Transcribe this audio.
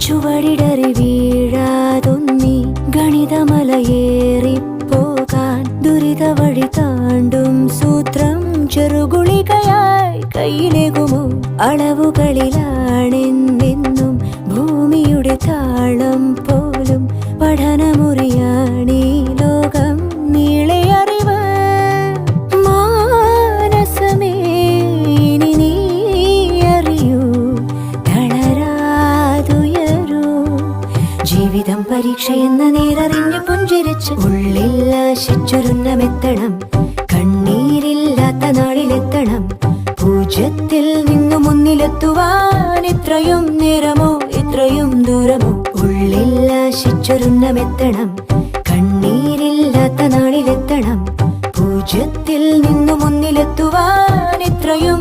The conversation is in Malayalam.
ചുവടിടറി വീഴാതൊന്നി ഗണിതമലയേറിപ്പോകാൻ ദുരിത വഴി താണ്ടും സൂത്രം ചെറുകുളികയായി കയ്യിലേകുമോ? അളവുകളിലാണെന്നെന്നും ഭൂമിയുടെ താളം പോലും പഠനമുറിയാണീ ലോകം നീളെ അറിവ്. മാനസമേ ഇനി നീ അറിയൂ, തളരാതുയരൂ. ജീവിതം പരീക്ഷയെന്ന നേരറിഞ്ഞു പുഞ്ചിരിച്ച് ഉള്ളിൽ ആശിച്ചൊരുന്നമെത്തണം. കണ്ണീരില്ലാത്ത നാളിലെത്തണം. പൂജ്യത്തിൽ നിന്നു മുന്നിലെത്തുവാൻ ഇത്രയും നേരമോ ഇത്രയും ദൂരമോ? ഉള്ളിൽ ആശിച്ചൊരുന്നമെത്തണം. കണ്ണീരില്ലാത്ത നാളിലെത്തണം. പൂജ്യത്തിൽ നിന്നു മുന്നിലെത്തുവാൻ ഇത്രയും